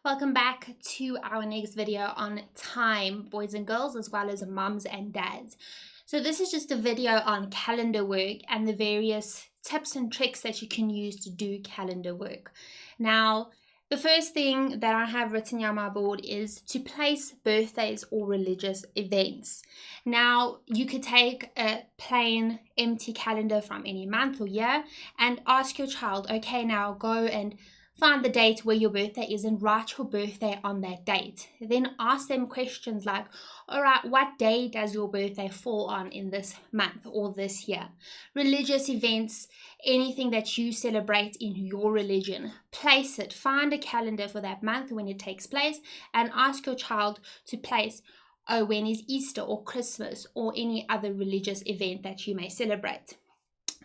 Welcome back to our next video on time, boys and girls, as well as mums and dads. So this is just a video on calendar work and the various tips and tricks that you can use to do calendar work. Now, the first thing that I have written on my board is to place birthdays or religious events. Now, you could take a plain empty calendar from any month or year and ask your child, okay, now go and find the date where your birthday is and write your birthday on that date. Then ask them questions like, all right, what day does your birthday fall on in this month or this year? Religious events, anything that you celebrate in your religion, place it. Find a calendar for that month when it takes place and ask your child to place, oh, when is Easter or Christmas or any other religious event that you may celebrate.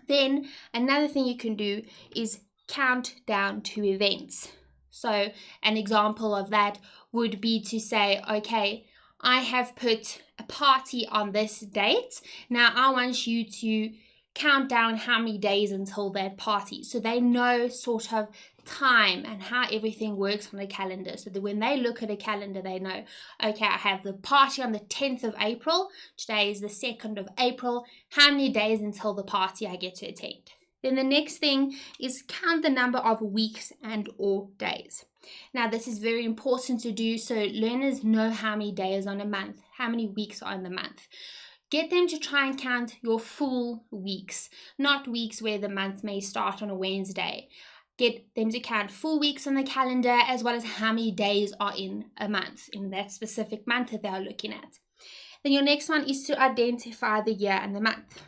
Then another thing you can do is count down to events. So an example of that would be to say, okay, I have put a party on this date. Now I want you to count down how many days until that party, so they know sort of time and how everything works on a calendar, so that when they look at a calendar they know, okay, I have the party on the 10th of April, today is the 2nd of April, how many days until the party I get to attend. Then the next thing is count the number of weeks and or days. Now this is very important to do so learners know how many days on a month, how many weeks are in the month. Get them to try and count your full weeks, not weeks where the month may start on a Wednesday. Get them to count full weeks on the calendar as well as how many days are in a month, in that specific month that they are looking at. Then your next one is to identify the year and the month.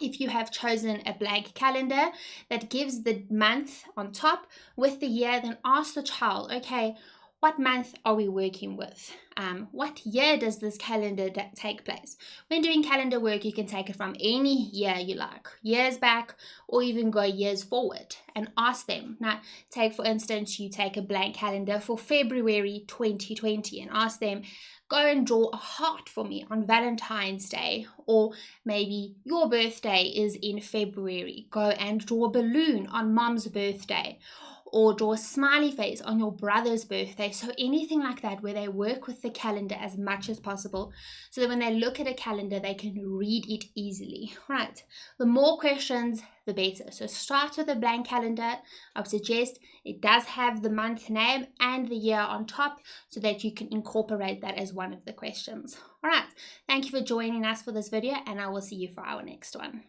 If you have chosen a blank calendar that gives the month on top with the year, then ask the child, okay, what month are we working with? What year does this calendar take place? When doing calendar work, you can take it from any year you like, years back or even go years forward, and ask them. Now, take for instance, you take a blank calendar for February 2020 and ask them, go and draw a heart for me on Valentine's Day, or maybe your birthday is in February. Go and draw a balloon on mom's birthday, or draw a smiley face on your brother's birthday. So anything like that where they work with the calendar as much as possible so that when they look at a calendar, they can read it easily. Right. The more questions, the better. So start with a blank calendar. I would suggest it does have the month name and the year on top so that you can incorporate that as one of the questions. All right. Thank you for joining us for this video, and I will see you for our next one.